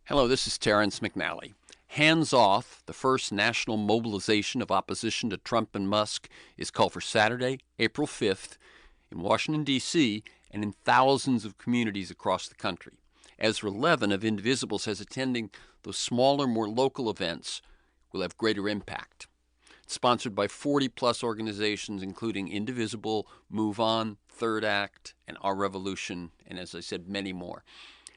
Hello, this is Terrence McNally. Hands Off, the first national mobilization of opposition to Trump and Musk, is called for Saturday, April 5th in Washington, D.C., and in thousands of communities across the country. Ezra Levin of Indivisible says attending those smaller, more local events will have greater impact. It's sponsored by 40-plus organizations, including Indivisible, Move On, Third Act, and Our Revolution, and as I said, many more.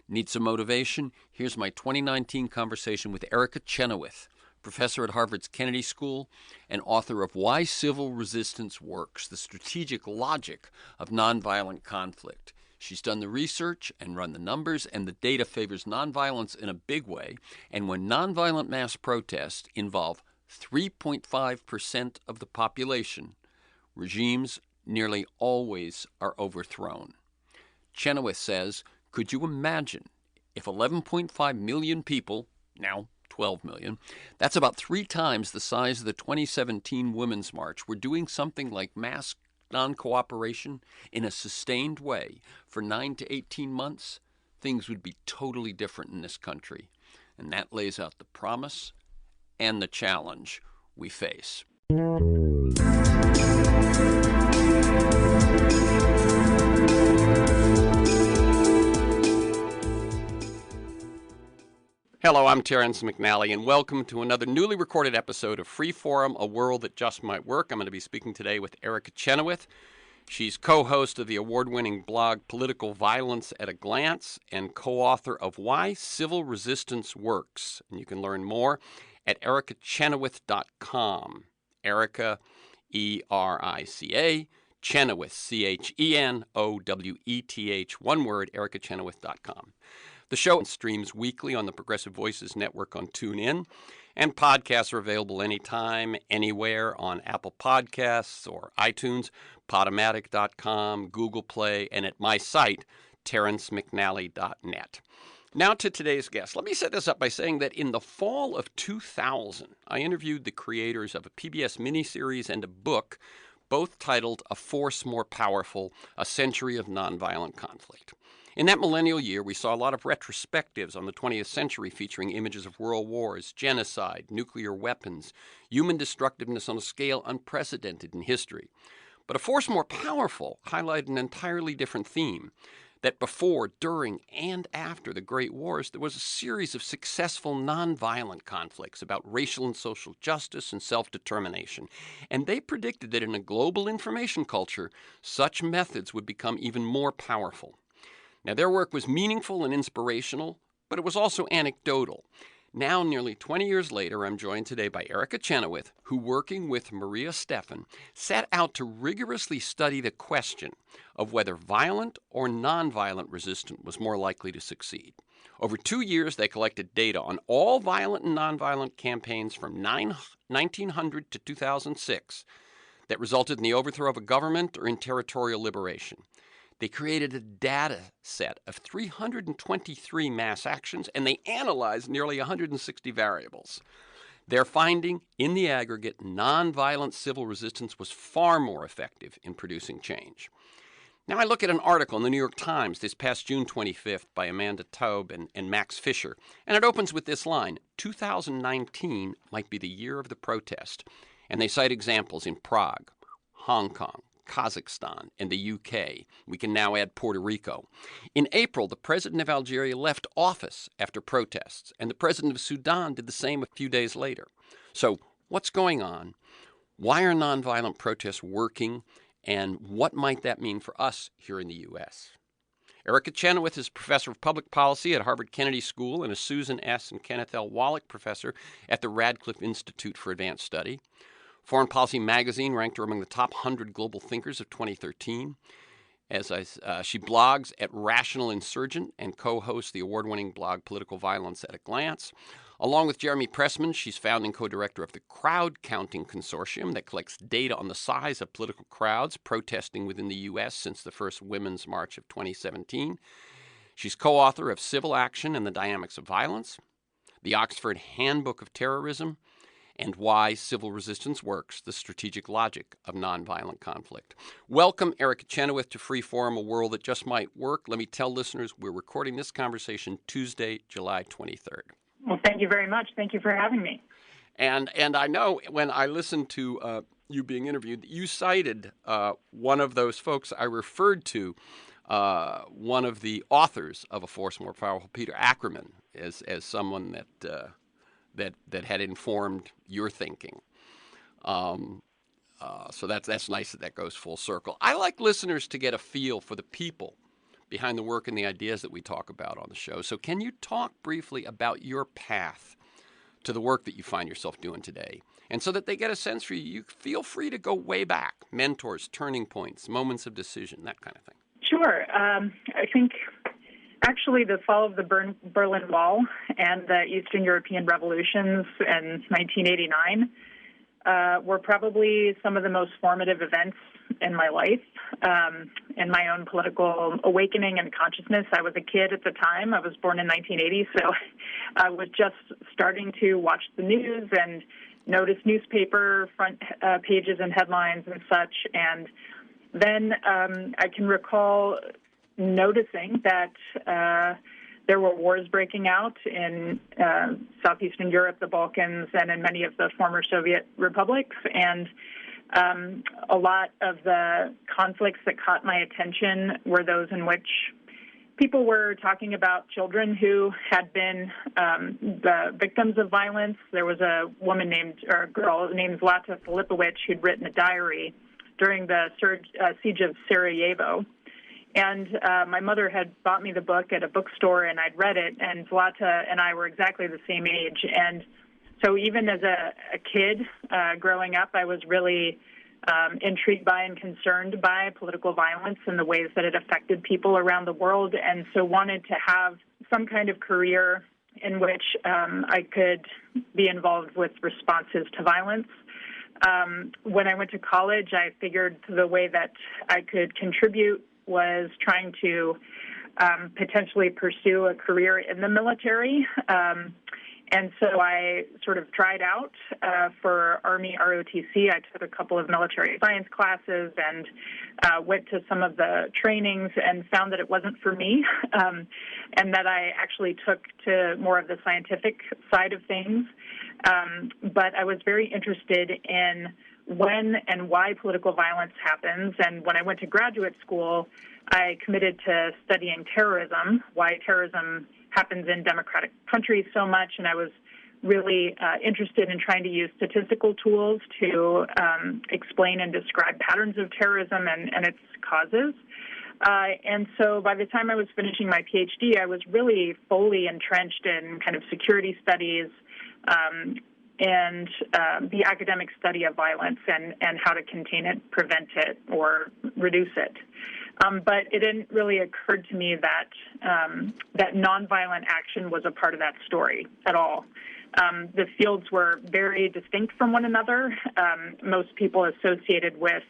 Need some motivation? Here's my 2019 conversation with Erica Chenoweth, professor at Harvard's Kennedy School and author of Why Civil Resistance Works, the Strategic Logic of Nonviolent Conflict. She's done the research and run the numbers, and the data favors nonviolence in a big way. And when nonviolent mass protests involve 3.5% of the population, regimes nearly always are overthrown. Chenoweth says, could you imagine if 11.5 million people, now 12 million, that's about 3 times the size of the 2017 Women's March, were doing something like mass non-cooperation in a sustained way for 9 to 18 months? Things would be totally different in this country. And that lays out the promise and the challenge we face. Hello, I'm Terrence McNally, and welcome to another newly recorded episode of Freeforum, A World That Just Might Work. I'm going to be speaking today with Erica Chenoweth. She's co-host of the award-winning blog Political Violence at a Glance and co-author of Why Civil Resistance Works. And you can learn more at ericachenoweth.com. Erica, E-R-I-C-A, Chenoweth, C-H-E-N-O-W-E-T-H, one word, ericachenoweth.com. The show streams weekly on the Progressive Voices Network on TuneIn, and podcasts are available anytime, anywhere on Apple Podcasts or iTunes, Podomatic.com, Google Play, and at my site, terrencemcnally.net. Now to today's guest. Let me set this up by saying that in the fall of 2000, I interviewed the creators of a PBS miniseries and a book, both titled A Force More Powerful, A Century of Nonviolent Conflict. In that millennial year, we saw a lot of retrospectives on the 20th century featuring images of world wars, genocide, nuclear weapons, human destructiveness on a scale unprecedented in history. But A Force More Powerful highlighted an entirely different theme, that before, during, and after the Great Wars, there was a series of successful nonviolent conflicts about racial and social justice and self-determination. And they predicted that in a global information culture, such methods would become even more powerful. Now, their work was meaningful and inspirational, but it was also anecdotal. Now, nearly 20 years later, I'm joined today by Erica Chenoweth, who, working with Maria Stephan, set out to rigorously study the question of whether violent or nonviolent resistance was more likely to succeed. Over 2 years, they collected data on all violent and nonviolent campaigns from 1900 to 2006 that resulted in the overthrow of a government or in territorial liberation. They created a data set of 323 mass actions, and they analyzed nearly 160 variables. Their finding, in the aggregate, nonviolent civil resistance was far more effective in producing change. Now I look at an article in the New York Times this past June 25th by Amanda Taub and Max Fisher, and it opens with this line, 2019 might be the year of the protest. And they cite examples in Prague, Hong Kong, Kazakhstan, and the UK. We can now add Puerto Rico. In April, the president of Algeria left office after protests, and the president of Sudan did the same a few days later. So what's going on? Why are nonviolent protests working? And what might that mean for us here in the U.S.? Erica Chenoweth is professor of public policy at Harvard Kennedy School and a Susan S. and Kenneth L. Wallach professor at the Radcliffe Institute for Advanced Study. Foreign Policy magazine ranked her among the top 100 global thinkers of 2013. She blogs at Rational Insurgent and co-hosts the award-winning blog Political Violence at a Glance. Along with Jeremy Pressman, she's founding co-director of the Crowd Counting Consortium that collects data on the size of political crowds protesting within the U.S. since the first Women's March of 2017. She's co-author of Civil Action and the Dynamics of Violence, the Oxford Handbook of Terrorism, and Why Civil Resistance Works, the Strategic Logic of Nonviolent Conflict. Welcome, Erica Chenoweth, to Freeform, a world that just might work. Let me tell listeners we're recording this conversation Tuesday, July 23rd. Well, thank you very much. Thank you for having me. And I know when I listened to you being interviewed, you cited one of those folks I referred to, one of the authors of A Force More Powerful, Peter Ackerman, as someone that had informed your thinking. So that's nice that goes full circle. I like listeners to get a feel for the people behind the work and the ideas that we talk about on the show. So can you talk briefly about your path to the work that you find yourself doing today? And so that they get a sense for you, you feel free to go way back, mentors, turning points, moments of decision, that kind of thing. Sure. I think actually the fall of the Berlin Wall and the Eastern European revolutions in 1989 were probably some of the most formative events in my life, in my own political awakening and consciousness. I was a kid at the time. I was born in 1980, so I was just starting to watch the news and notice newspaper front pages and headlines and such. And then I can recall noticing that there were wars breaking out in southeastern Europe, the Balkans, and in many of the former Soviet republics. And a lot of the conflicts that caught my attention were those in which people were talking about children who had been the victims of violence. There was a girl named Zlata Filipowicz who'd written a diary during the siege of Sarajevo. And my mother had bought me the book at a bookstore, and I'd read it, and Zlata and I were exactly the same age. And so even as a kid growing up, I was really intrigued by and concerned by political violence and the ways that it affected people around the world, and so wanted to have some kind of career in which I could be involved with responses to violence. When I went to college, I figured the way that I could contribute was trying to potentially pursue a career in the military. And so I sort of tried out for Army ROTC. I took a couple of military science classes and went to some of the trainings and found that it wasn't for me, and that I actually took to more of the scientific side of things. But I was very interested in when and why political violence happens. And when I went to graduate school, I committed to studying terrorism, why terrorism happens in democratic countries so much, and I was really interested in trying to use statistical tools to explain and describe patterns of terrorism and its causes. And so by the time I was finishing my PhD, I was really fully entrenched in kind of security studies and the academic study of violence and how to contain it, prevent it, or reduce it. But it didn't really occur to me that that nonviolent action was a part of that story at all. The fields were very distinct from one another. Most people associated with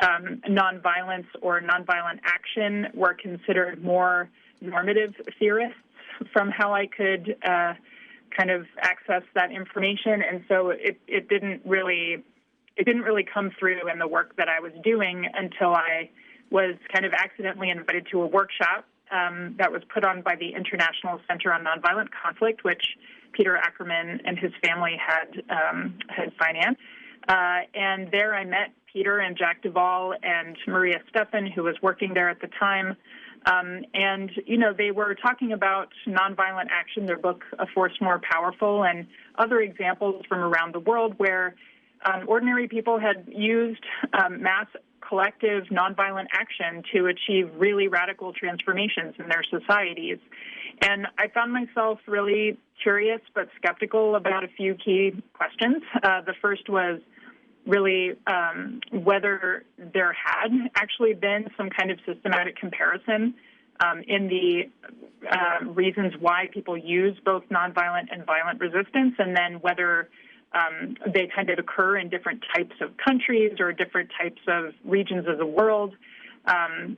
nonviolence or nonviolent action were considered more normative theorists from how I could kind of access that information, and so it didn't really come through in the work that I was doing until I was kind of accidentally invited to a workshop that was put on by the International Center on Nonviolent Conflict, which Peter Ackerman and his family had financed. And there I met Peter and Jack Duvall and Maria Steffen, who was working there at the time. And, they were talking about nonviolent action, their book, A Force More Powerful, and other examples from around the world where ordinary people had used mass collective nonviolent action to achieve really radical transformations in their societies. And I found myself really curious but skeptical about a few key questions. The first was really whether there had actually been some kind of systematic comparison in the reasons why people use both nonviolent and violent resistance, and then whether they kind of occur in different types of countries or different types of regions of the world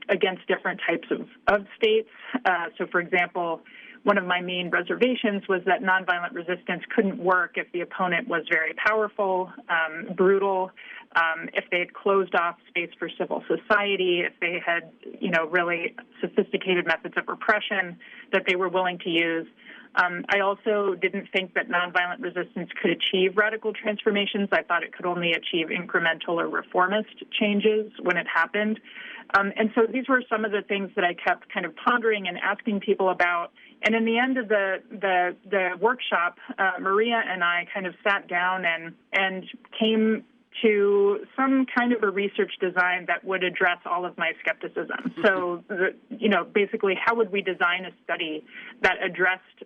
against different types of states. So, for example, one of my main reservations was that nonviolent resistance couldn't work if the opponent was very powerful, brutal, if they had closed off space for civil society, if they had, really sophisticated methods of repression that they were willing to use. I also didn't think that nonviolent resistance could achieve radical transformations. I thought it could only achieve incremental or reformist changes when it happened. And so these were some of the things that I kept kind of pondering and asking people about. And in the end of the workshop, Maria and I kind of sat down and came to some kind of a research design that would address all of my skepticism. So, basically, how would we design a study that addressed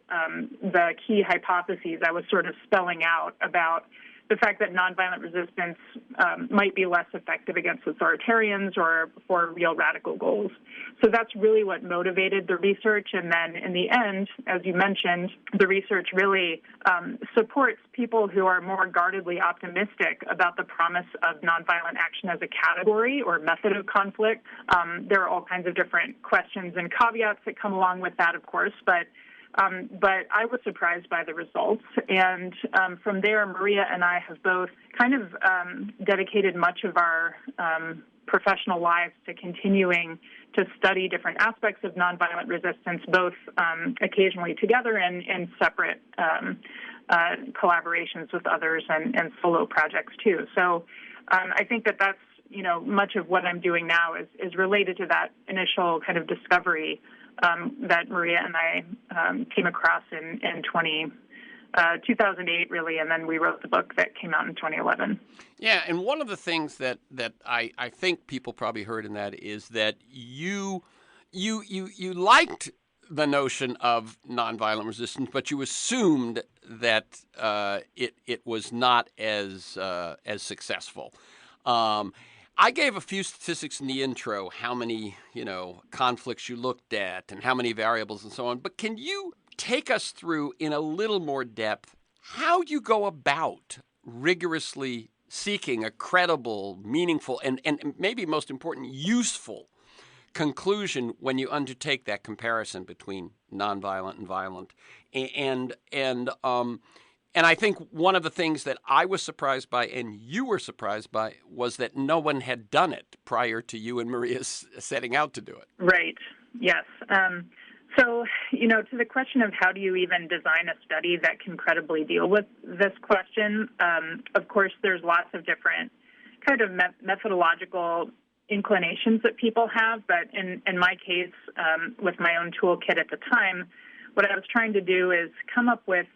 the key hypotheses I was sort of spelling out about the fact that nonviolent resistance might be less effective against authoritarians or for real radical goals. So that's really what motivated the research. And then in the end, as you mentioned, the research really supports people who are more guardedly optimistic about the promise of nonviolent action as a category or method of conflict. There are all kinds of different questions and caveats that come along with that, of course, but I was surprised by the results. And from there, Maria and I have both kind of dedicated much of our professional lives to continuing to study different aspects of nonviolent resistance, both occasionally together and in separate collaborations with others and solo projects too. So I think that that's, much of what I'm doing now is related to that initial kind of discovery that Maria and I came across in 2008, really, and then we wrote the book that came out in 2011. Yeah, and one of the things that I think people probably heard in that is that you liked the notion of nonviolent resistance, but you assumed that it was not as successful. I gave a few statistics in the intro, how many, conflicts you looked at and how many variables and so on. But can you take us through in a little more depth how you go about rigorously seeking a credible, meaningful, and maybe most important, useful conclusion when you undertake that comparison between nonviolent and violent? And I think one of the things that I was surprised by and you were surprised by was that no one had done it prior to you and Maria setting out to do it. Right. Yes. So, to the question of how do you even design a study that can credibly deal with this question, of course, there's lots of different kind of methodological inclinations that people have. But in my case, with my own toolkit at the time, what I was trying to do is come up with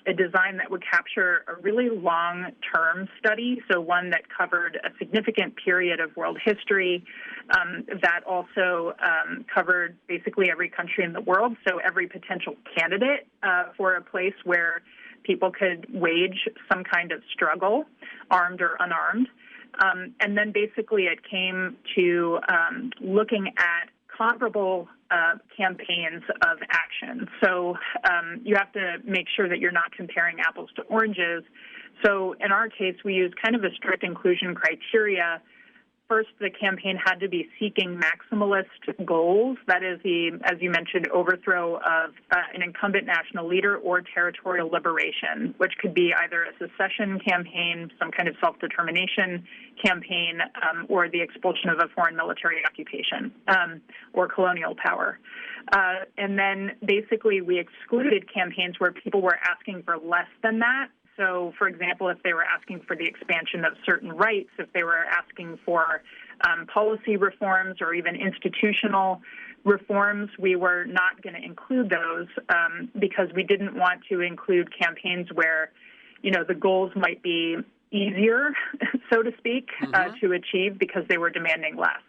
a design that would capture a really long-term study, so one that covered a significant period of world history, that also covered basically every country in the world, so every potential candidate for a place where people could wage some kind of struggle, armed or unarmed. And then basically it came to looking at comparable campaigns of action. So you have to make sure that you're not comparing apples to oranges. So in our case, we used kind of a strict inclusion criteria. First, the campaign had to be seeking maximalist goals. That is as you mentioned, overthrow of an incumbent national leader or territorial liberation, which could be either a secession campaign, some kind of self-determination campaign, or the expulsion of a foreign military occupation or colonial power. And then basically we excluded campaigns where people were asking for less than that. So, for example, if they were asking for the expansion of certain rights, if they were asking for policy reforms or even institutional reforms, we were not going to include those because we didn't want to include campaigns where, the goals might be easier, so to speak, to achieve because they were demanding less.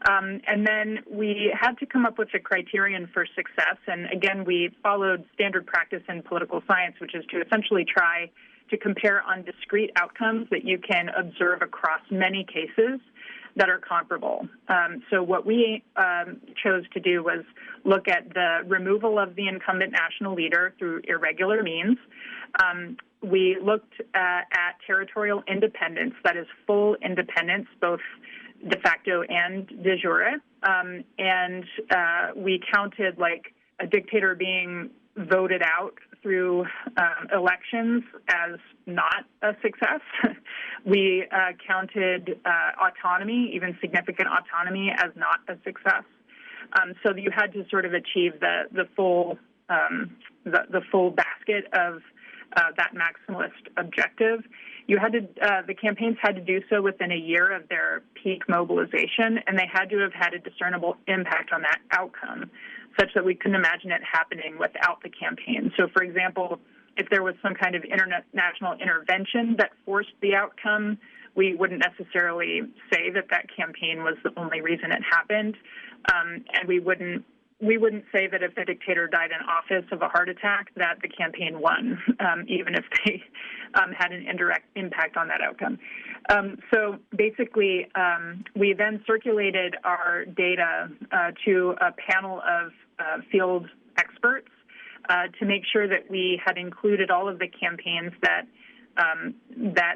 And then we had to come up with a criterion for success. And again, we followed standard practice in political science, which is to essentially try to compare on discrete outcomes that you can observe across many cases that are comparable. So what we chose to do was look at the removal of the incumbent national leader through irregular means. We looked at territorial independence, that is full independence, both de facto and de jure, and we counted a dictator being voted out through elections as not a success. We counted autonomy, even significant autonomy, as not a success. So you had to sort of achieve the full basket of that maximalist objective. The campaigns had to do so within a year of their peak mobilization, and they had to have had a discernible impact on that outcome, such that we couldn't imagine it happening without the campaign. So, for example, if there was some kind of international intervention that forced the outcome, we wouldn't necessarily say that campaign was the only reason it happened, and we wouldn't say that if the dictator died in office of a heart attack that the campaign won, even if they had an indirect impact on that outcome. So basically, we then circulated our data to a panel of field experts to make sure that we had included all of the campaigns that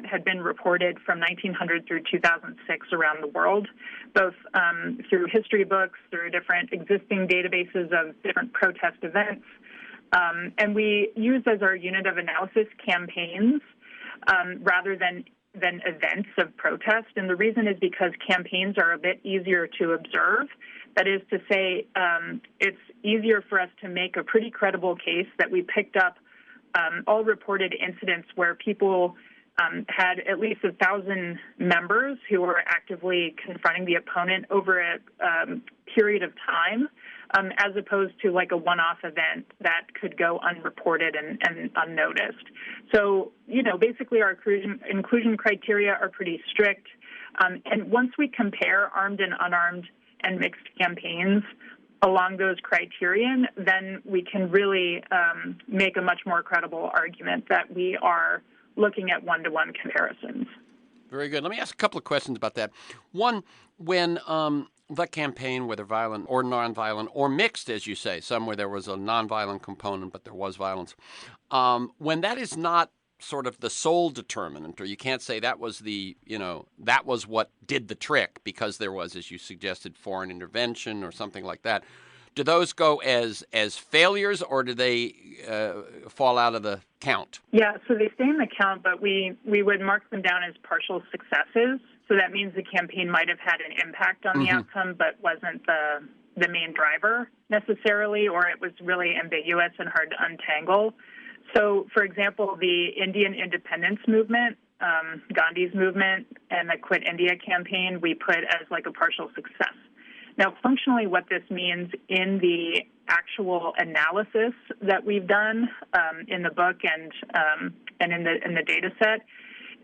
had been reported from 1900 through 2006 around the world, both through history books, through different existing databases of different protest events. And we used as our unit of analysis campaigns rather than events of protest. And the reason is because campaigns are a bit easier to observe. That is to say, it's easier for us to make a pretty credible case that we picked up all reported incidents where people had at least 1,000 members who were actively confronting the opponent over a period of time, as opposed to like a one-off event that could go unreported and unnoticed. So, basically our inclusion criteria are pretty strict. And once we compare armed and unarmed and mixed campaigns along those criterion, then we can really make a much more credible argument that we are looking at one-to-one comparisons. Very good. Let me ask a couple of questions about that. One, when the campaign, whether violent or nonviolent or mixed, as you say, some where there was a nonviolent component but there was violence, when that is not sort of the sole determinant, or you can't say that was that was what did the trick because there was, as you suggested, foreign intervention or something like that. Do those go as failures, or do they fall out of the count? Yeah, so they stay in the count, but we would mark them down as partial successes. So that means the campaign might have had an impact on the outcome, but wasn't the main driver necessarily, or it was really ambiguous and hard to untangle. So, for example, the Indian independence movement, Gandhi's movement, and the Quit India campaign, we put as like a partial success. Now, functionally, what this means in the actual analysis that we've done in the book and in the data set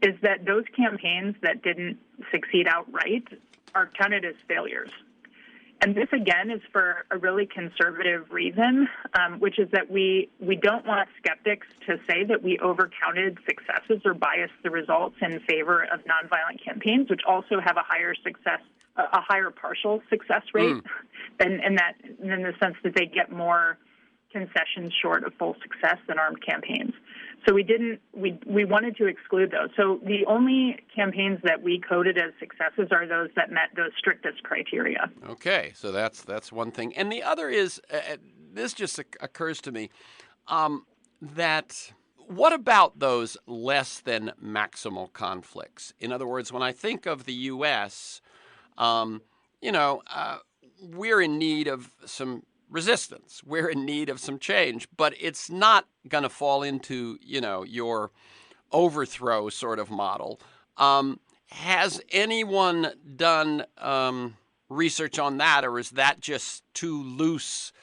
is that those campaigns that didn't succeed outright are counted as failures. And this, again, is for a really conservative reason, which is that we don't want skeptics to say that we overcounted successes or biased the results in favor of nonviolent campaigns, which also have a higher partial success rate than in the sense that they get more concessions short of full success than armed campaigns. So we wanted to exclude those. So the only campaigns that we coded as successes are those that met those strictest criteria. Okay, so that's one thing. And the other is, this just occurs to me, that what about those less than maximal conflicts? In other words, when I think of the U.S., we're in need of some resistance. We're in need of some change, but it's not going to fall into, your overthrow sort of model. Has anyone done research on that, or is that just too loose?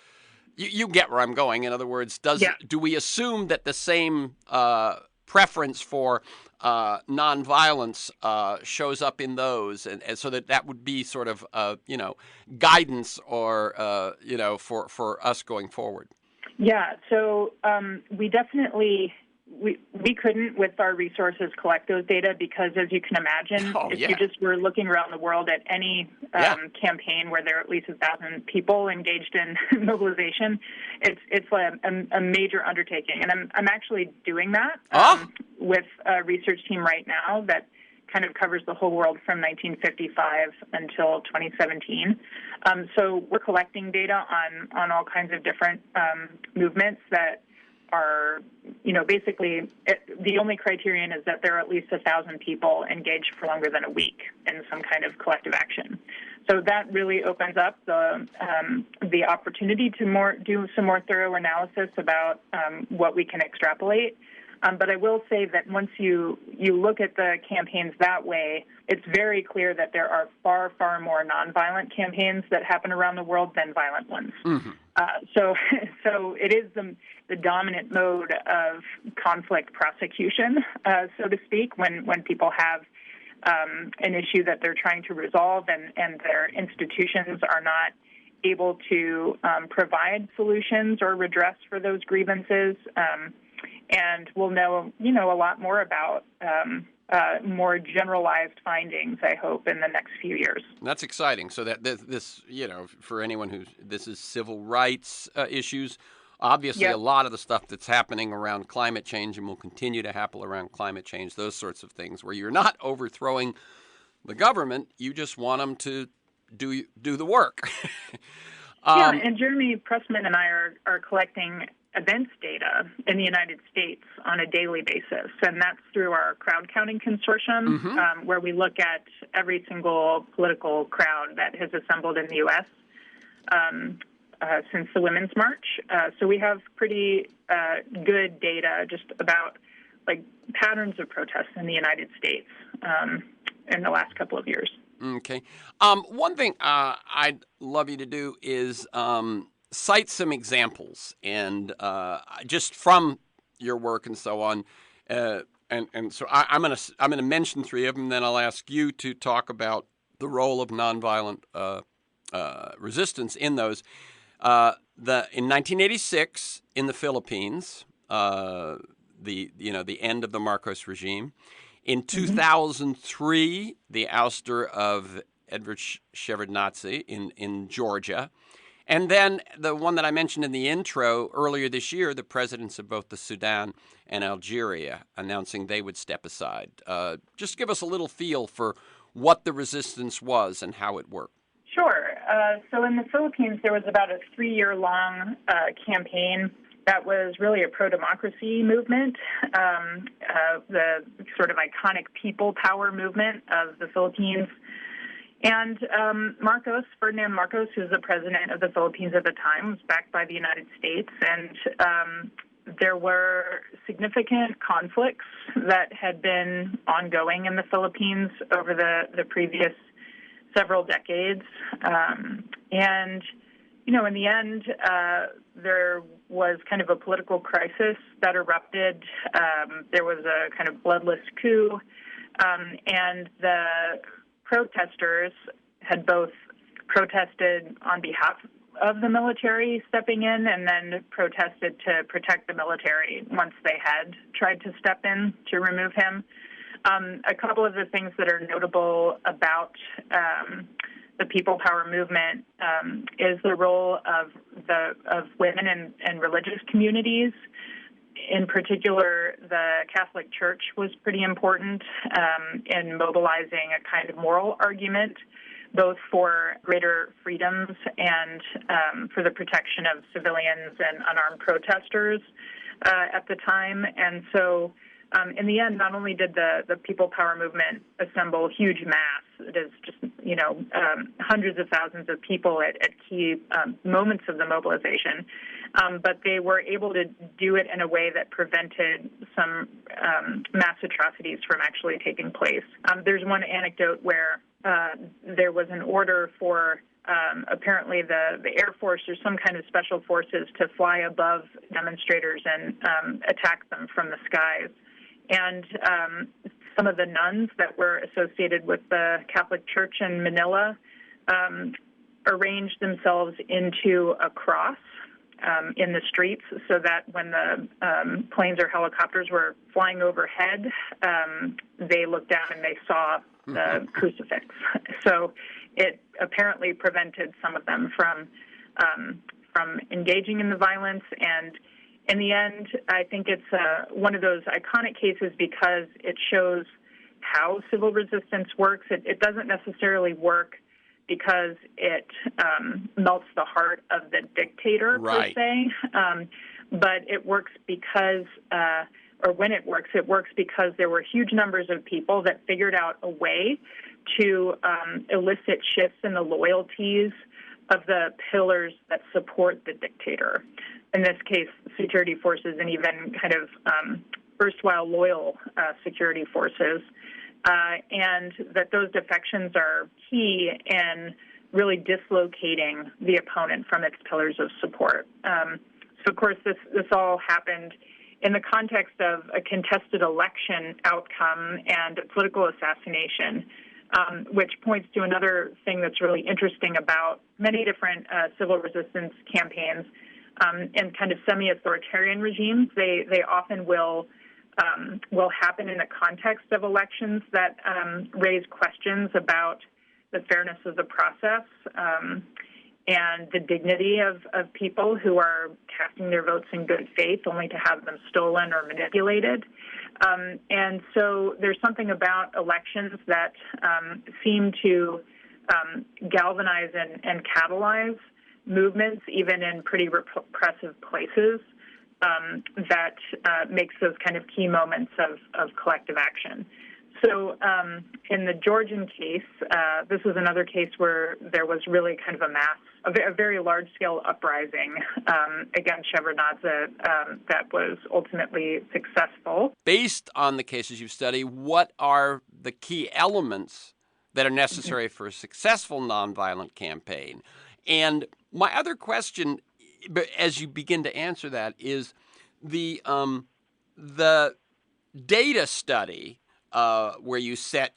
You get where I'm going. In other words, do we assume that the same preference for nonviolence shows up in those, and so that would be sort of guidance or for us going forward? Yeah, so we definitely we couldn't with our resources collect those data because, as you can imagine, you just were looking around the world at any campaign where there are at least 1,000 people engaged in mobilization, it's a major undertaking, and I'm actually doing that with a research team right now that kind of covers the whole world from 1955 until 2017. So we're collecting data on all kinds of different movements that are, basically the only criterion is that there are at least 1,000 people engaged for longer than a week in some kind of collective action. So that really opens up the opportunity to do some more thorough analysis about what we can extrapolate. But I will say that once you look at the campaigns that way, it's very clear that there are far, far more nonviolent campaigns that happen around the world than violent ones. Mm-hmm. So it is the dominant mode of conflict prosecution, so to speak, when people have an issue that they're trying to resolve and their institutions are not able to provide solutions or redress for those grievances. And we'll know, a lot more about more generalized findings, I hope, in the next few years. That's exciting. So that this, for anyone this is civil rights issues. Obviously, Yep. A lot of the stuff that's happening around climate change and will continue to happen around climate change, those sorts of things, where you're not overthrowing the government, you just want them to do the work. And Jeremy Pressman and I are collecting events data in the United States on a daily basis, and that's through our crowd counting consortium, mm-hmm. Where we look at every single political crowd that has assembled in the U.S. Since the Women's March. So we have pretty good data just about patterns of protests in the United States in the last couple of years. Okay. One thing I'd love you to do is cite some examples and just from your work and so on. And so I'm gonna mention three of them. Then I'll ask you to talk about the role of nonviolent resistance in those. In 1986 in the Philippines, the end of the Marcos regime. In 2003, the ouster of Edward Shevardnadze in Georgia. And then the one that I mentioned in the intro earlier this year, the presidents of both the Sudan and Algeria announcing they would step aside. Just give us a little feel for what the resistance was and how it worked. Sure. So in the Philippines, there was about a 3-year-long campaign that was really a pro-democracy movement, the sort of iconic people power movement of the Philippines. And Ferdinand Marcos, who was the president of the Philippines at the time, was backed by the United States. And there were significant conflicts that had been ongoing in the Philippines over the previous several decades. And, in the end, there was kind of a political crisis that erupted. There was a kind of bloodless coup. And the protesters had both protested on behalf of the military stepping in and then protested to protect the military once they had tried to step in to remove him. A couple of the things that are notable about the people power movement is the role of women and religious communities. In particular, the Catholic Church was pretty important in mobilizing a kind of moral argument, both for greater freedoms and for the protection of civilians and unarmed protesters at the time. And so in the end, not only did the people power movement assemble huge mass, it is just, hundreds of thousands of people at key moments of the mobilization, but they were able to do it in a way that prevented some mass atrocities from actually taking place. There's one anecdote where there was an order for apparently the Air Force or some kind of special forces to fly above demonstrators and attack them from the skies. And some of the nuns that were associated with the Catholic Church in Manila arranged themselves into a cross in the streets so that when the planes or helicopters were flying overhead, they looked down and they saw the crucifix. So it apparently prevented some of them from engaging in the violence. And in the end, I think it's one of those iconic cases because it shows how civil resistance works. It doesn't necessarily work because it melts the heart of the dictator, right, per se, but it works because, or when it works because there were huge numbers of people that figured out a way to elicit shifts in the loyalties of the pillars that support the dictator. In this case, security forces and even kind of erstwhile loyal security forces, and that those defections are key in really dislocating the opponent from its pillars of support. So, of course, this all happened in the context of a contested election outcome and a political assassination, which points to another thing that's really interesting about many different civil resistance campaigns and kind of semi-authoritarian regimes. They often will happen in the context of elections that raise questions about the fairness of the process and the dignity of people who are casting their votes in good faith only to have them stolen or manipulated. And so there's something about elections that seem to galvanize and catalyze movements, even in pretty repressive places, that makes those kind of key moments of collective action. So in the Georgian case, this was another case where there was really kind of a very large-scale uprising against Shevardnadze that was ultimately successful. Based on the cases you've studied, what are the key elements that are necessary for a successful nonviolent campaign? And my other question, as you begin to answer that, is the data study where you set,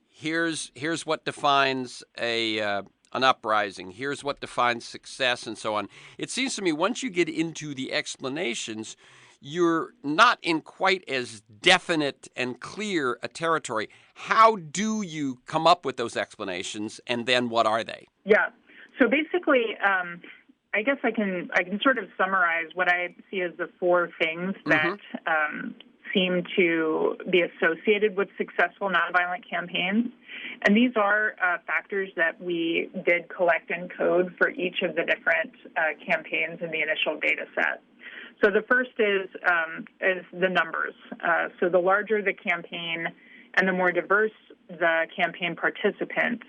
here's what defines an uprising, here's what defines success, and so on. It seems to me once you get into the explanations, you're not in quite as definite and clear a territory. How do you come up with those explanations, and then what are they? Yeah. So basically, I guess I can sort of summarize what I see as the four things that seem to be associated with successful nonviolent campaigns. And these are factors that we did collect and code for each of the different campaigns in the initial data set. So the first is the numbers. So the larger the campaign and the more diverse the campaign participants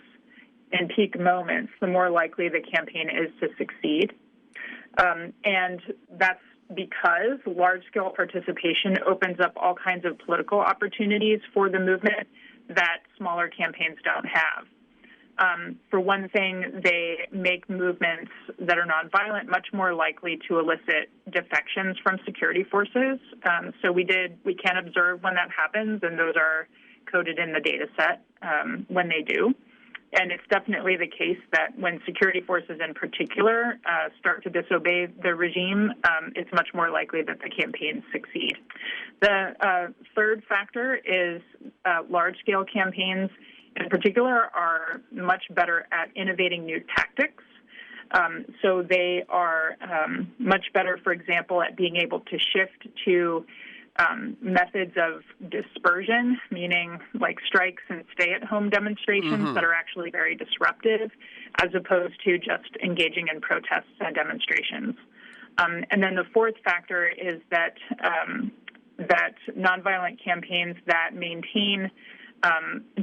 in peak moments, the more likely the campaign is to succeed. And that's because large-scale participation opens up all kinds of political opportunities for the movement that smaller campaigns don't have. For one thing, they make movements that are nonviolent much more likely to elicit defections from security forces. So we can observe when that happens, and those are coded in the data set when they do. And it's definitely the case that when security forces in particular start to disobey the regime, it's much more likely that the campaigns succeed. The third factor is large-scale campaigns in particular are much better at innovating new tactics. So they are much better, for example, at being able to shift to methods of dispersion, meaning like strikes and stay-at-home demonstrations that are actually very disruptive, as opposed to just engaging in protests and demonstrations. And then the fourth factor is that nonviolent campaigns that maintain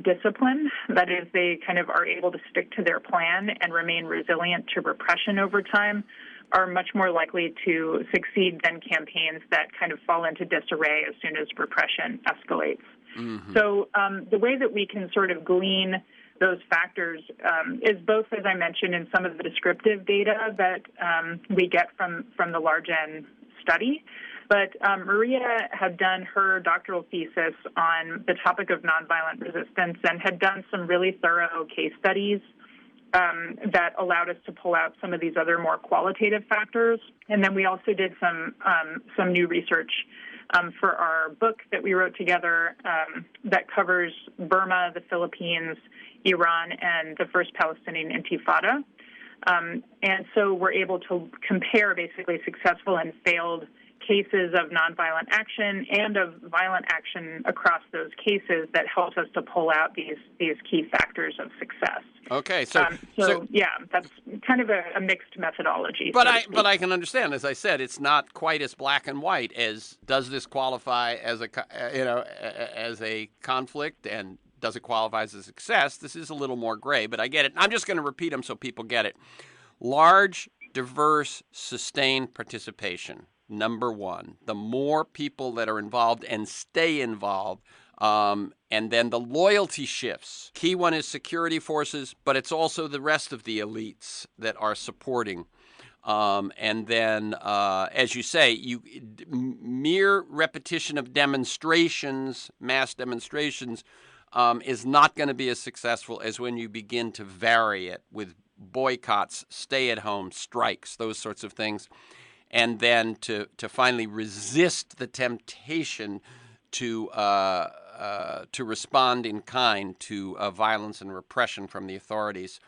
discipline, that is, they kind of are able to stick to their plan and remain resilient to repression over time, are much more likely to succeed than campaigns that kind of fall into disarray as soon as repression escalates. So the way that we can sort of glean those factors is both, as I mentioned, in some of the descriptive data that we get from the large N study. But Maria had done her doctoral thesis on the topic of nonviolent resistance and had done some really thorough case studies that allowed us to pull out some of these other more qualitative factors. And then we also did some new research for our book that we wrote together that covers Burma, the Philippines, Iran, and the first Palestinian Intifada. And so we're able to compare basically successful and failed cases of nonviolent action and of violent action across those cases that helps us to pull out these key factors of success. Okay, so yeah, that's kind of a mixed methodology. But I can understand, as I said, it's not quite as black and white as does this qualify as as a conflict, and does it qualify as a success? This is a little more gray, but I get it. I'm just going to repeat them so people get it. Large, diverse, sustained participation. Number one, the more people that are involved and stay involved, and then the loyalty shifts. Key one is security forces, but it's also the rest of the elites that are supporting. And then, as you say, mere repetition of demonstrations, mass demonstrations, is not going to be as successful as when you begin to vary it with boycotts, stay-at-home, strikes, those sorts of things, and then to finally resist the temptation to respond in kind to violence and repression from the authorities.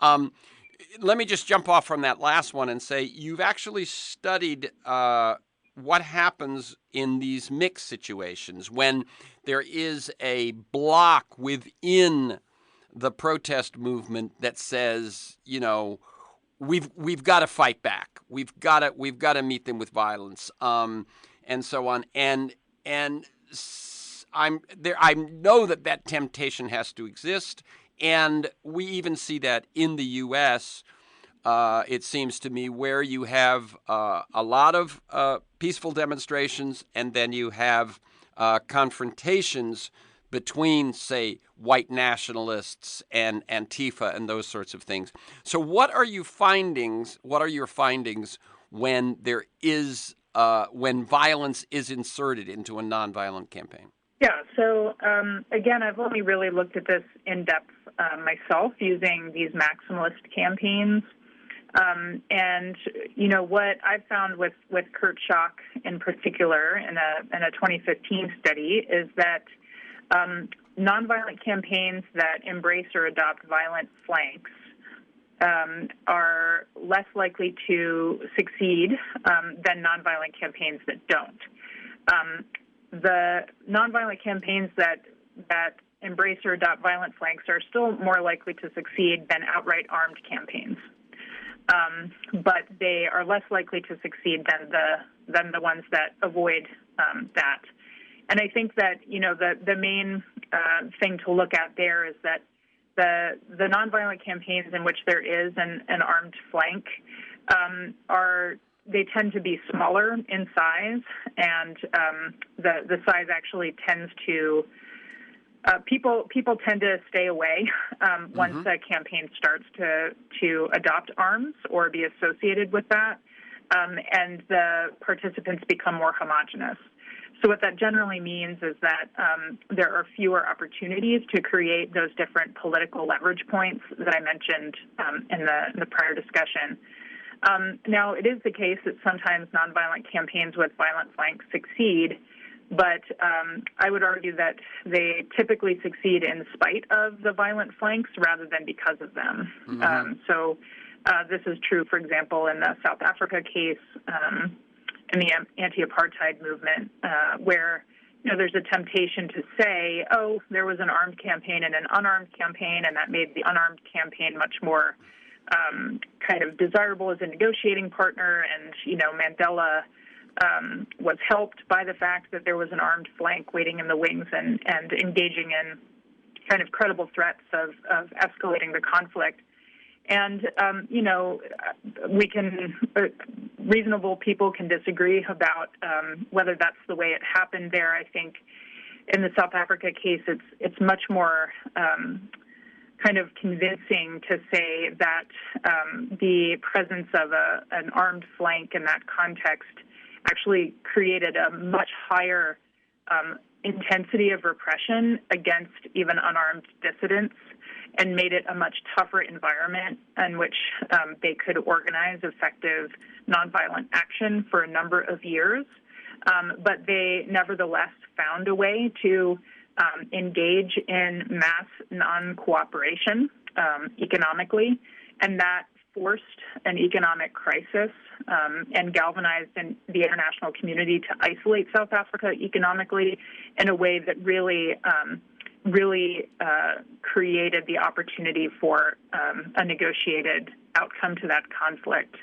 Let me just jump off from that last one and say you've actually studied what happens in these mixed situations when there is a block within the protest movement that says, we've got to fight back, we've got to meet them with violence, and so on, and I know that temptation has to exist, and we even see that in the U.S. It seems to me, where you have a lot of peaceful demonstrations, and then you have confrontations between, say, white nationalists and Antifa and those sorts of things. So what are your findings when there is when violence is inserted into a nonviolent campaign? Yeah, so again, I've only really looked at this in depth myself using these maximalist campaigns. And, what I've found with Kurt Schock in particular in a 2015 study is that nonviolent campaigns that embrace or adopt violent flanks are less likely to succeed than nonviolent campaigns that don't. The nonviolent campaigns that embrace or adopt violent flanks are still more likely to succeed than outright armed campaigns. But they are less likely to succeed than the ones that avoid that. And I think that the main thing to look at there is that the nonviolent campaigns in which there is an armed flank they tend to be smaller in size, and the size actually tends to people tend to stay away once a campaign starts to adopt arms or be associated with that, and the participants become more homogenous. So what that generally means is that there are fewer opportunities to create those different political leverage points that I mentioned in the prior discussion. Now, it is the case that sometimes nonviolent campaigns with violent flanks succeed, but I would argue that they typically succeed in spite of the violent flanks rather than because of them. So this is true, for example, in the South Africa case, in the anti-apartheid movement, where there's a temptation to say, oh, there was an armed campaign and an unarmed campaign, and that made the unarmed campaign much more kind of desirable as a negotiating partner, and Mandela was helped by the fact that there was an armed flank waiting in the wings and engaging in kind of credible threats of escalating the conflict. And, we can, reasonable people can disagree about whether that's the way it happened there. I think in the South Africa case, it's much more kind of convincing to say that the presence of an armed flank in that context actually created a much higher intensity of repression against even unarmed dissidents, and made it a much tougher environment in which they could organize effective nonviolent action for a number of years. But they nevertheless found a way to engage in mass non-cooperation economically, and that forced an economic crisis and galvanized the international community to isolate South Africa economically in a way that really created the opportunity for a negotiated outcome to that conflict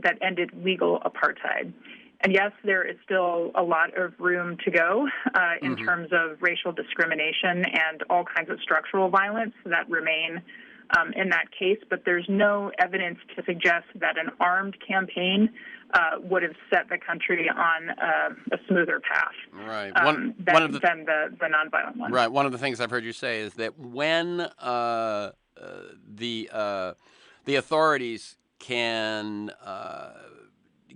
that ended legal apartheid. And yes, there is still a lot of room to go in terms of racial discrimination and all kinds of structural violence that remain in that case, but there's no evidence to suggest that an armed campaign would have set the country on a smoother path than the nonviolent one. Right. One of the things I've heard you say is that when the authorities can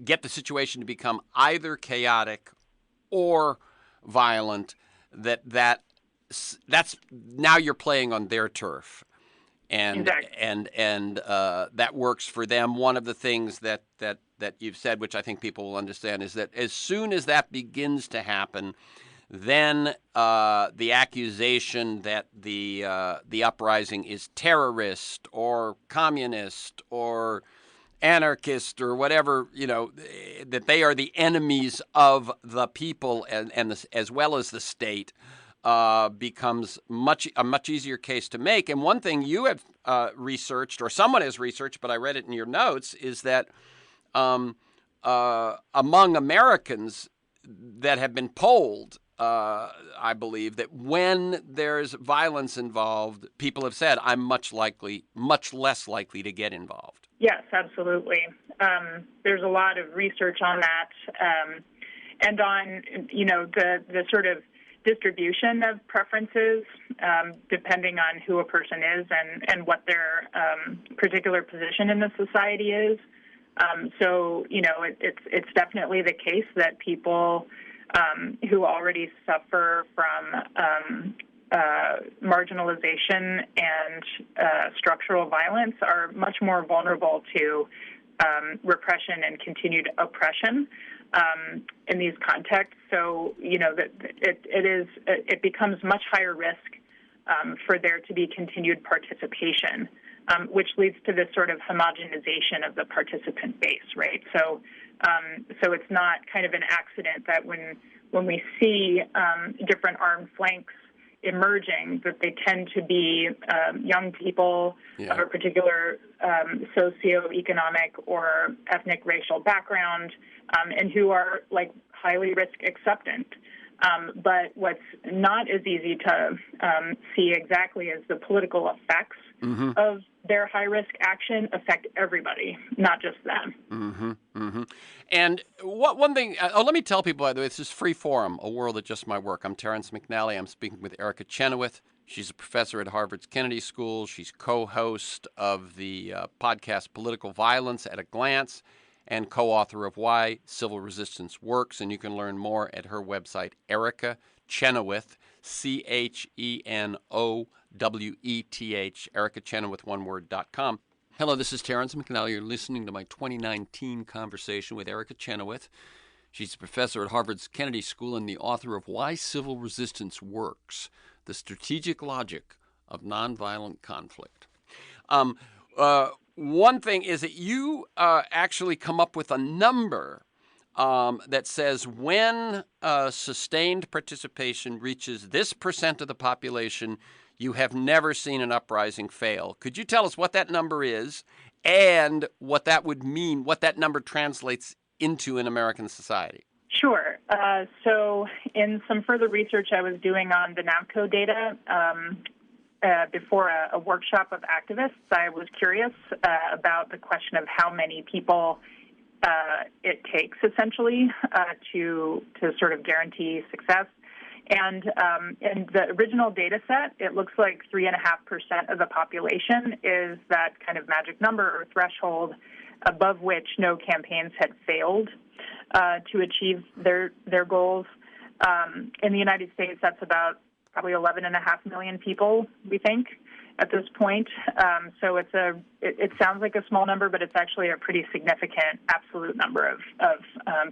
get the situation to become either chaotic or violent, that's now you're playing on their turf. And exactly. and that works for them. One of the things that you've said, which I think people will understand, is that as soon as that begins to happen, then the accusation that the uprising is terrorist or communist or anarchist or whatever, that they are the enemies of the people and as well as the state, becomes a much easier case to make. And one thing you have researched, or someone has researched, but I read it in your notes, is that among Americans that have been polled, I believe that when there's violence involved, people have said, I'm much less likely to get involved. Yes, absolutely. There's a lot of research on that, and on the sort of distribution of preferences depending on who a person is and what their particular position in the society is. So it's definitely the case that people who already suffer from marginalization and structural violence are much more vulnerable to repression and continued oppression in these contexts. So, that it becomes much higher risk for there to be continued participation, which leads to this sort of homogenization of the participant base, right? So it's not kind of an accident that when we see different armed flanks emerging, that they tend to be young people of a particular socioeconomic or ethnic racial background, and who are like highly risk acceptant. But what's not as easy to see exactly is the political effects of their high-risk action affect everybody, not just them. And one thing, let me tell people, by the way, this is Free Forum, a world that just might work. I'm Terrence McNally. I'm speaking with ERICA Chenoweth. She's a professor at Harvard's Kennedy School. She's co-host of the podcast Political Violence at a Glance and co-author of Why Civil Resistance Works. And you can learn more at her website, ERICA Chenoweth, CHENOWETH, ERICAChenoweth.com. Hello, this is Terrence McNally. You're listening to my 2019 conversation with ERICA Chenoweth. She's a professor at Harvard's Kennedy School and the author of Why Civil Resistance Works, The Strategic Logic of Nonviolent Conflict. One thing is that you actually come up with a number that says when sustained participation reaches this percent of the population, you have never seen an uprising fail. Could you tell us what that number is and what that would mean, what that number translates into in American society? Sure. So in some further research I was doing on the NAVCO data, before a workshop of activists, I was curious about the question of how many people it takes, essentially, to sort of guarantee success. And in the original data set, it looks like 3.5% of the population is that kind of magic number or threshold above which no campaigns had failed to achieve their goals. In the United States, that's about probably 11.5 million people, we think, at this point. So it sounds like a small number, but it's actually a pretty significant absolute number of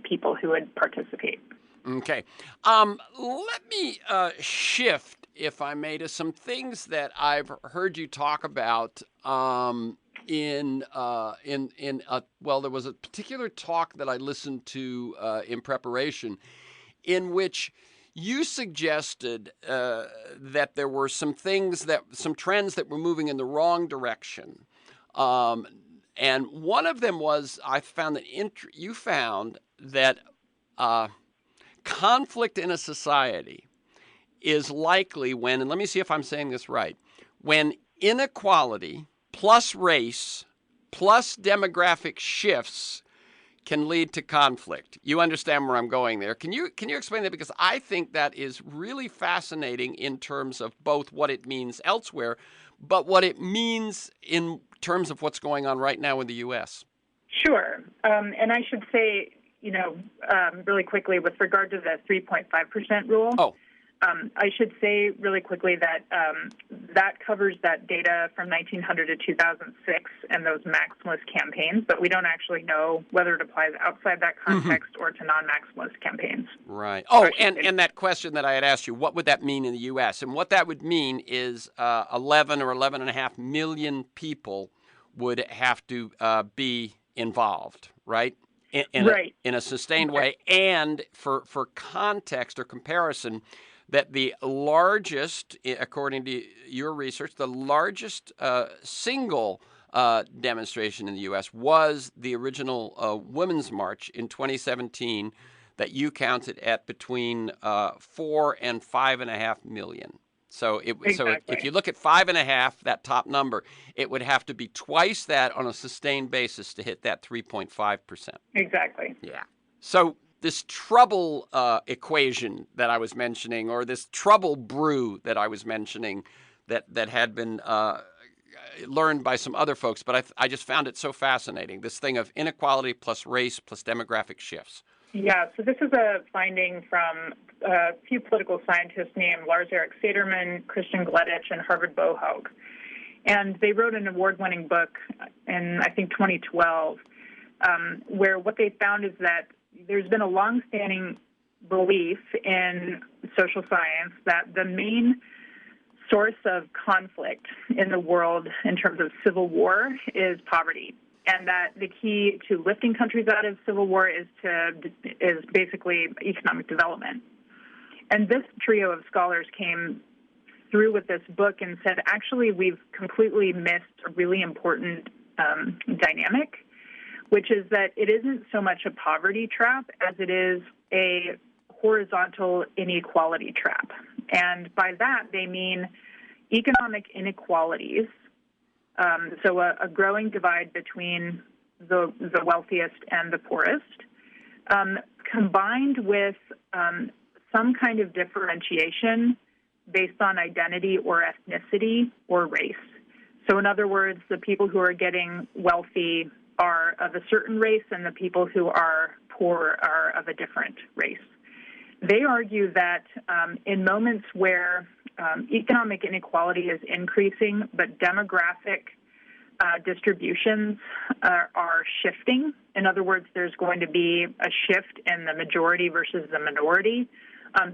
people who would participate. Okay. Let me shift, if I may, to some things that I've heard you talk about there was a particular talk that I listened to in preparation, in which you suggested that there were some trends that were moving in the wrong direction. And one of them was, you found that conflict in a society is likely when, and let me see if I'm saying this right, when inequality plus race plus demographic shifts can lead to conflict. You understand where I'm going there. Can you explain that? Because I think that is really fascinating in terms of both what it means elsewhere, but what it means in terms of what's going on right now in the U.S. Sure. And I should say, really quickly with regard to the 3.5% rule. Oh. I should say really quickly that that covers that data from 1900 to 2006 and those maximalist campaigns, but we don't actually know whether it applies outside that context or to non-maximalist campaigns. Right. Oh, and that question that I had asked you, what would that mean in the U.S.? And what that would mean is 11 or 11.5 million people would have to be involved, right? In a sustained way. And for context or comparison, that the largest, according to your research, the largest single demonstration in the U.S. was the original Women's March in 2017 that you counted at between 4 and 5.5 million. So if you look at 5.5, that top number, it would have to be twice that on a sustained basis to hit that 3.5%. Exactly. Yeah. So this trouble equation that I was mentioning, or this trouble brew that I was mentioning, that had been learned by some other folks, but I just found it so fascinating, this thing of inequality plus race plus demographic shifts. Yeah, so this is a finding from a few political scientists named Lars-Erik Sederman, Christian Gleditsch, and Harvard Bohoug. And they wrote an award-winning book in, I think, 2012, where what they found is that there's been a long-standing belief in social science that the main source of conflict in the world in terms of civil war is poverty, and that the key to lifting countries out of civil war is basically economic development. And this trio of scholars came through with this book and said, actually, we've completely missed a really important dynamic, which is that it isn't so much a poverty trap as it is a horizontal inequality trap. And by that, they mean economic inequalities, so a growing divide between the wealthiest and the poorest, combined with some kind of differentiation based on identity or ethnicity or race. So in other words, the people who are getting wealthy are of a certain race and the people who are poor are of a different race. They argue that in moments where economic inequality is increasing, but demographic distributions are shifting. In other words, there's going to be a shift in the majority versus the minority.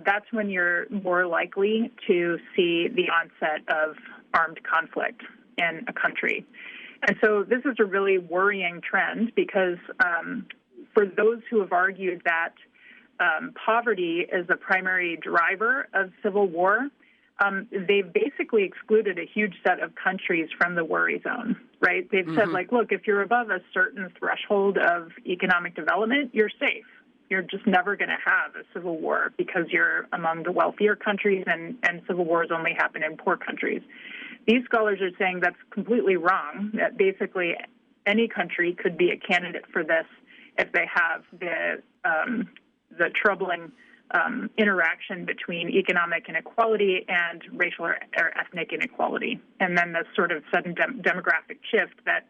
That's when you're more likely to see the onset of armed conflict in a country. And so this is a really worrying trend because for those who have argued that poverty is the primary driver of civil war, they've basically excluded a huge set of countries from the worry zone, right? They've said, look, if you're above a certain threshold of economic development, you're safe. You're just never going to have a civil war because you're among the wealthier countries and civil wars only happen in poor countries. These scholars are saying that's completely wrong, that basically any country could be a candidate for this if they have the troubling interaction between economic inequality and racial or ethnic inequality, and then the sort of sudden demographic shift that's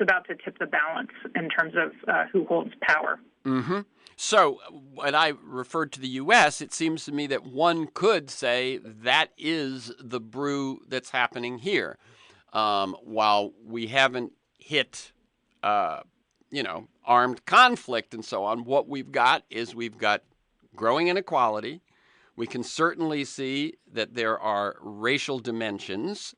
about to tip the balance in terms of who holds power. Mm-hmm. So when I referred to the U.S., it seems to me that one could say that is the brew that's happening here. While we haven't hit, armed conflict and so on, what we've got growing inequality. We can certainly see that there are racial dimensions,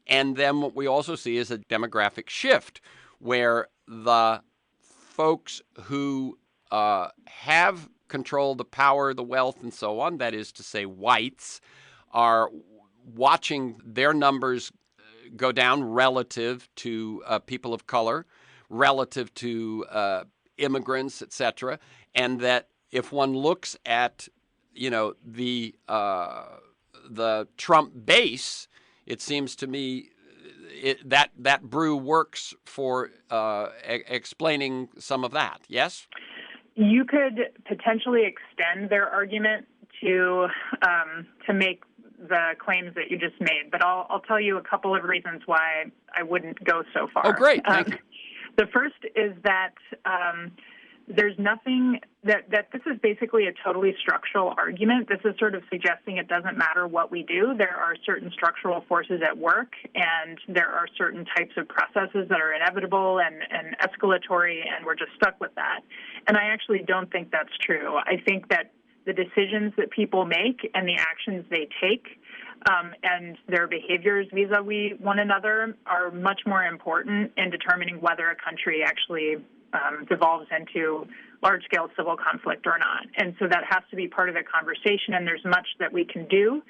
And then what we also see is a demographic shift where the folks who have control, the power, the wealth, and so on, that is to say whites, are watching their numbers go down relative to people of color, relative to immigrants, etc., and that if one looks at, the Trump base, it seems to me that brew works for explaining some of that. Yes? You could potentially extend their argument to make the claims that you just made, but I'll tell you a couple of reasons why I wouldn't go so far. Oh, great. Thank you. The first is that there's nothing that this is basically a totally structural argument. This is sort of suggesting it doesn't matter what we do. There are certain structural forces at work, and there are certain types of processes that are inevitable and escalatory, and we're just stuck with that. And I actually don't think that's true. I think that the decisions that people make and the actions they take and their behaviors vis-a-vis one another are much more important in determining whether a country actually devolves into large-scale civil conflict or not. And so that has to be part of the conversation, and there's much that we can do,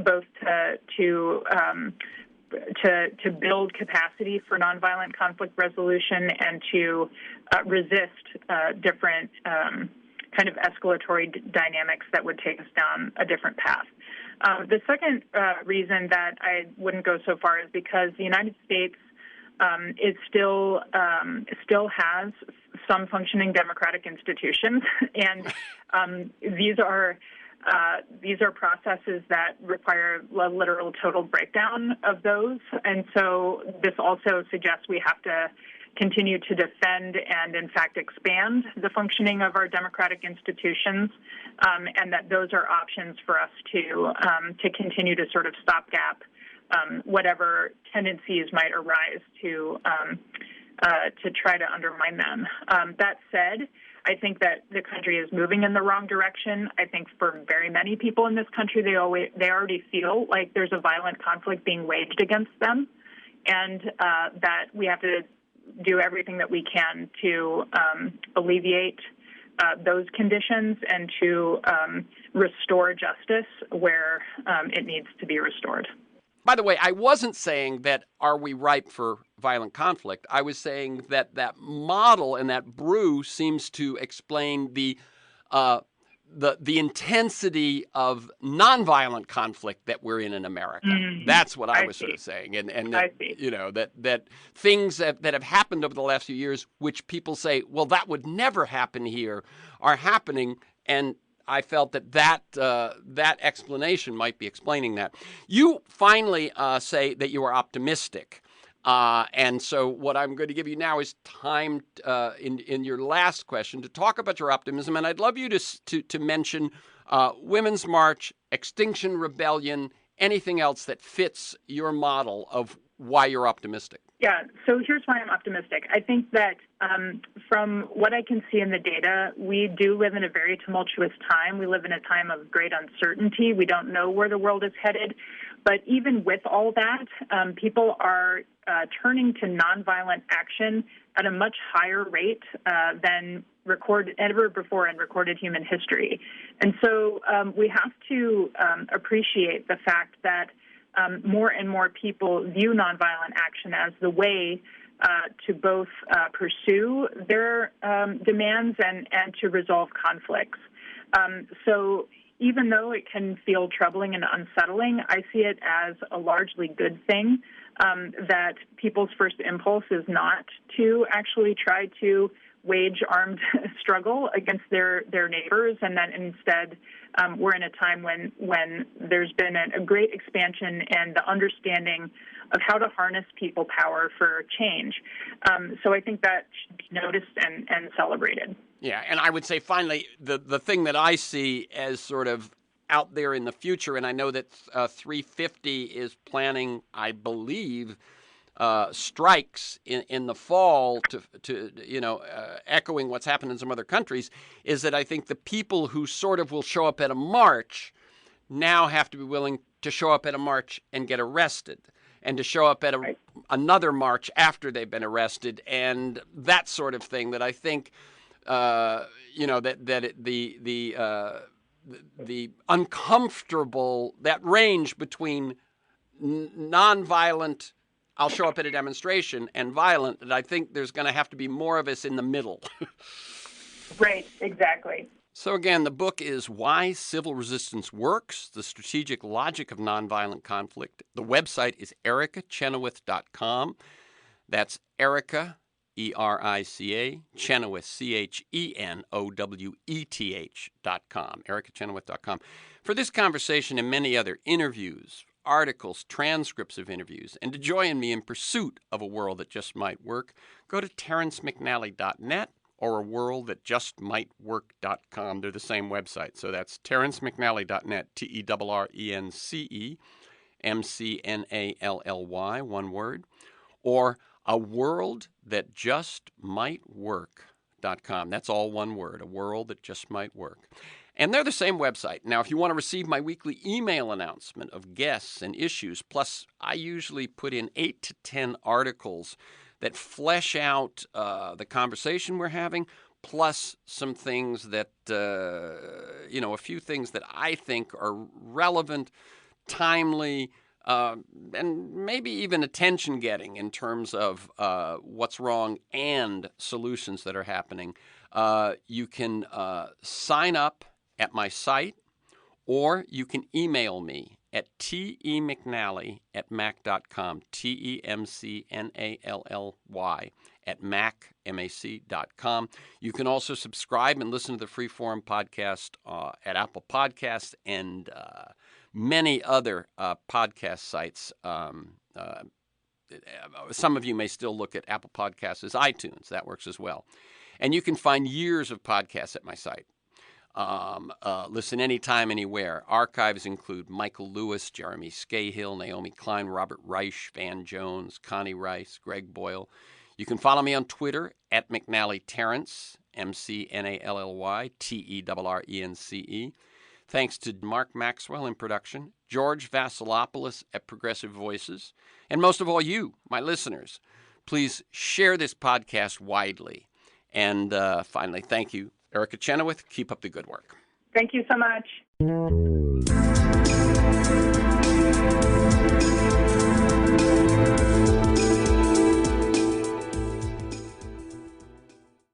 both to build capacity for nonviolent conflict resolution and to resist different kind of escalatory dynamics that would take us down a different path. The second reason that I wouldn't go so far is because the United States it still has some functioning democratic institutions, and these are processes that require a literal total breakdown of those. And so this also suggests we have to continue to defend and, in fact, expand the functioning of our democratic institutions, and that those are options for us to continue to sort of stopgap whatever tendencies might arise to try to undermine them. That said, I think that the country is moving in the wrong direction. I think for very many people in this country, they already feel like there's a violent conflict being waged against them, and that we have to do everything that we can to alleviate those conditions and to restore justice where it needs to be restored. By the way, I wasn't saying that are we ripe for violent conflict. I was saying that that model and that brew seems to explain the intensity of nonviolent conflict that we're in America. Mm-hmm. That's what I was sort of saying, and that things that have happened over the last few years, which people say, well, that would never happen here, are happening, and I felt that explanation might be explaining that. You finally say that you are optimistic. And so what I'm going to give you now is time in your last question to talk about your optimism. And I'd love you to mention Women's March, Extinction Rebellion, anything else that fits your model of why you're optimistic. Yeah, so here's why I'm optimistic. I think that from what I can see in the data, we do live in a very tumultuous time. We live in a time of great uncertainty. We don't know where the world is headed. But even with all that, people are turning to nonviolent action at a much higher rate than ever before in recorded human history. And so we have to appreciate the fact that more and more people view nonviolent action as the way to both pursue their demands and to resolve conflicts. So even though it can feel troubling and unsettling, I see it as a largely good thing that people's first impulse is not to actually try to wage armed struggle against their neighbors, and that instead we're in a time when there's been a great expansion and the understanding of how to harness people power for change. So I think that should be noticed and celebrated. Yeah, and I would say finally, the thing that I see as sort of out there in the future, and I know that 350 is planning, I believe, strikes in the fall to echoing what's happened in some other countries, is that I think the people who sort of will show up at a march now have to be willing to show up at a march and get arrested. and to show up at another march after they've been arrested, and that sort of thing that I think, the uncomfortable, that range between nonviolent, I'll show up at a demonstration, and violent, that I think there's going to have to be more of us in the middle. Right, exactly. So again, the book is Why Civil Resistance Works, The Strategic Logic of Nonviolent Conflict. The website is ericachenoweth.com. That's Erica, E-R-I-C-A, Chenoweth, CHENOWETH.com, ericachenoweth.com. For this conversation and many other interviews, articles, transcripts of interviews, and to join me in pursuit of a world that just might work, go to terencemcnally.net or aworldthatjustmightwork.com. They're the same website. So that's terencemcnally.net, TERRENCEMCNALLY, one word, or aworldthatjustmightwork.com. That's all one word, a world that just might work. And they're the same website. Now, if you want to receive my weekly email announcement of guests and issues, plus I usually put in 8 to 10 articles that flesh out the conversation we're having, plus some things that, a few things that I think are relevant, timely, and maybe even attention-getting in terms of what's wrong and solutions that are happening. You can sign up at my site, or you can email me at temcnally@mac.com, TEMCNALLY @mac.com. You can also subscribe and listen to the Freeform podcast at Apple Podcasts and many other podcast sites. Some of you may still look at Apple Podcasts as iTunes. That works as well. And you can find years of podcasts at my site. Listen anytime, anywhere. Archives include Michael Lewis, Jeremy Scahill, Naomi Klein, Robert Reich, Van Jones, Connie Rice, Greg Boyle. You can follow me on Twitter at McNally Terrence, McNally TERRENCE. Thanks to Mark Maxwell in production, George Vasilopoulos at Progressive Voices, and most of all you, my listeners. Please share this podcast widely. And finally, thank you, Erica Chenoweth. Keep up the good work. Thank you so much.